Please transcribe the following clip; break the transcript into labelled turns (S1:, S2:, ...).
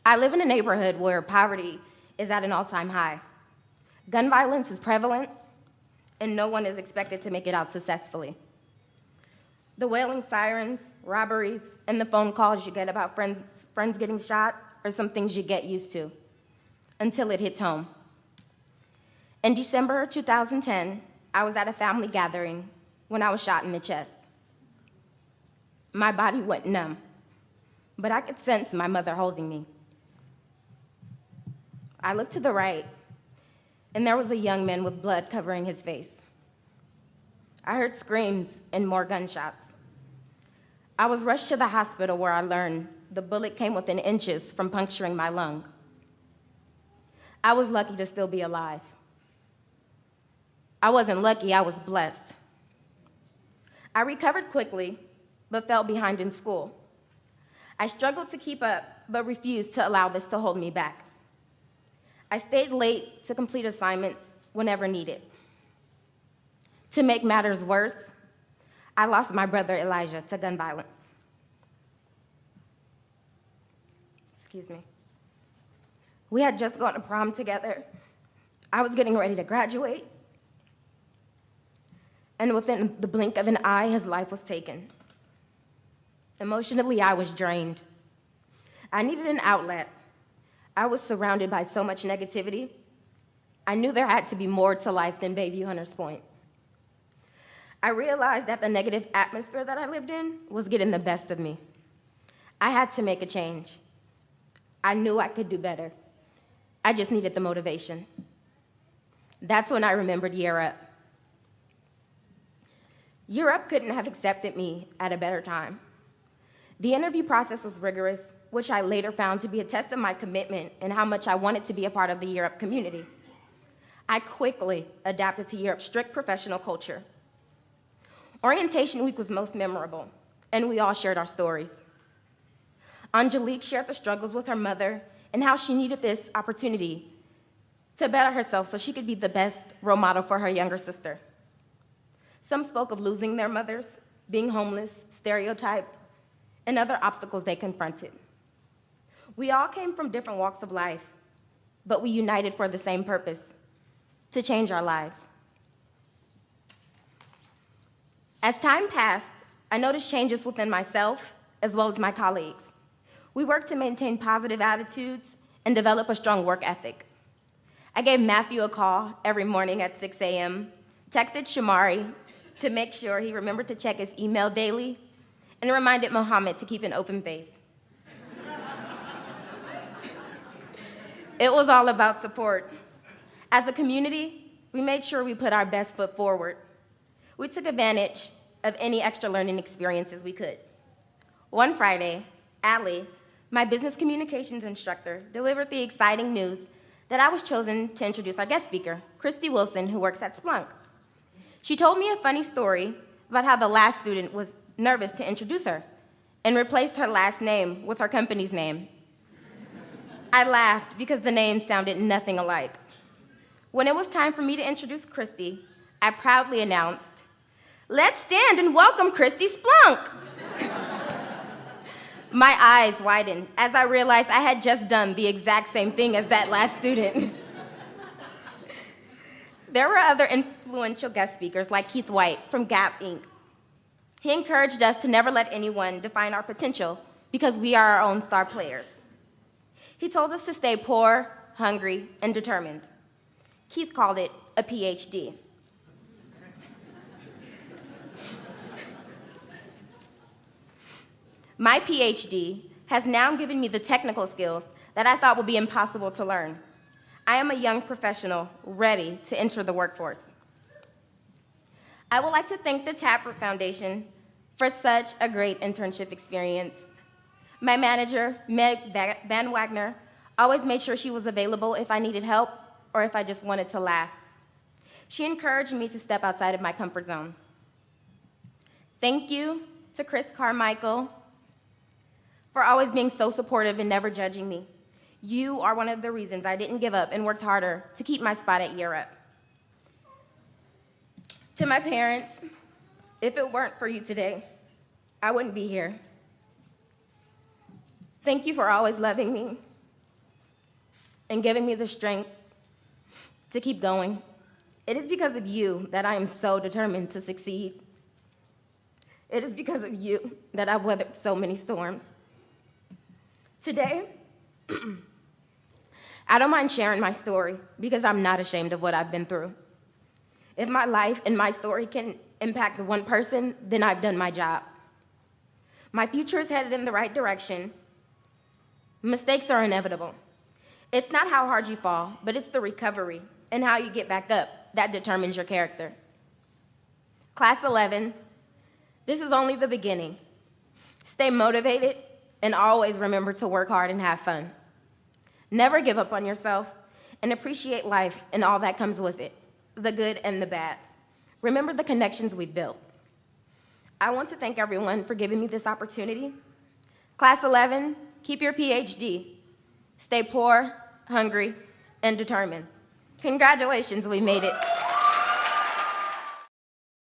S1: I live in a neighborhood where poverty is at an all-time high. Gun violence is prevalent, and no one is expected to make it out successfully. The wailing sirens, robberies, and the phone calls you get about friends getting shot are some things you get used to until it hits home. In December 2010, I was at a family gathering when I was shot in the chest. My body went numb, but I could sense my mother holding me. I looked to the right, and there was a young man with blood covering his face. I heard screams and more gunshots. I was rushed to the hospital where I learned the bullet came within inches from puncturing my lung. I was lucky to still be alive. I wasn't lucky, I was blessed. I recovered quickly, but fell behind in school. I struggled to keep up, but refused to allow this to hold me back. I stayed late to complete assignments whenever needed. To make matters worse, I lost my brother Elijah to gun violence. Excuse me. We had just gone to prom together. I was getting ready to graduate, and within the blink of an eye, his life was taken. Emotionally, I was drained. I needed an outlet. I was surrounded by so much negativity. I knew there had to be more to life than Bayview Hunters Point. I realized that the negative atmosphere that I lived in was getting the best of me. I had to make a change. I knew I could do better. I just needed the motivation. That's when I remembered Year Up. Year Up couldn't have accepted me at a better time. The interview process was rigorous, which I later found to be a test of my commitment and how much I wanted to be a part of the Year Up community. I quickly adapted to Year Up's strict professional culture. Orientation week was most memorable, and we all shared our stories. Angelique shared the struggles with her mother and how she needed this opportunity to better herself so she could be the best role model for her younger sister. Some spoke of losing their mothers, being homeless, stereotyped, and other obstacles they confronted. We all came from different walks of life, but we united for the same purpose, to change our lives. As time passed, I noticed changes within myself as well as my colleagues. We worked to maintain positive attitudes and develop a strong work ethic. I gave Matthew a call every morning at 6 a.m., texted Shamari to make sure he remembered to check his email daily, and reminded Mohammed to keep an open face. It was all about support. As a community, we made sure we put our best foot forward. We took advantage of any extra learning experiences we could. One Friday, Allie, my business communications instructor, delivered the exciting news that I was chosen to introduce our guest speaker, Christy Wilson, who works at Splunk. She told me a funny story about how the last student was nervous to introduce her and replaced her last name with her company's name. I laughed because the names sounded nothing alike. When it was time for me to introduce Christy, I proudly announced, "Let's stand and welcome Christy Splunk." My eyes widened as I realized I had just done the exact same thing as that last student. There were other influential guest speakers like Keith White from Gap Inc. He encouraged us to never let anyone define our potential because we are our own star players. He told us to stay poor, hungry, and determined. Keith called it a PhD. My PhD has now given me the technical skills that I thought would be impossible to learn. I am a young professional ready to enter the workforce. I would like to thank the Taproot Foundation for such a great internship experience. My manager, Meg Van Wagner, always made sure she was available if I needed help or if I just wanted to laugh. She encouraged me to step outside of my comfort zone. Thank you to Chris Carmichael for always being so supportive and never judging me. You are one of the reasons I didn't give up and worked harder to keep my spot at Year Up. To my parents, if it weren't for you today, I wouldn't be here. Thank you for always loving me and giving me the strength to keep going. It is because of you that I am so determined to succeed. It is because of you that I've weathered so many storms. Today, I don't mind sharing my story because I'm not ashamed of what I've been through. If my life and my story can impact one person, then I've done my job. My future is headed in the right direction. Mistakes are inevitable. It's not how hard you fall, but it's the recovery and how you get back up that determines your character. Class 11, this is only the beginning. Stay motivated and always remember to work hard and have fun. Never give up on yourself and appreciate life and all that comes with it, the good and the bad. Remember the connections we've built. I want to thank everyone for giving me this opportunity. Class 11, keep your PhD. Stay poor, hungry, and determined. Congratulations, we made it.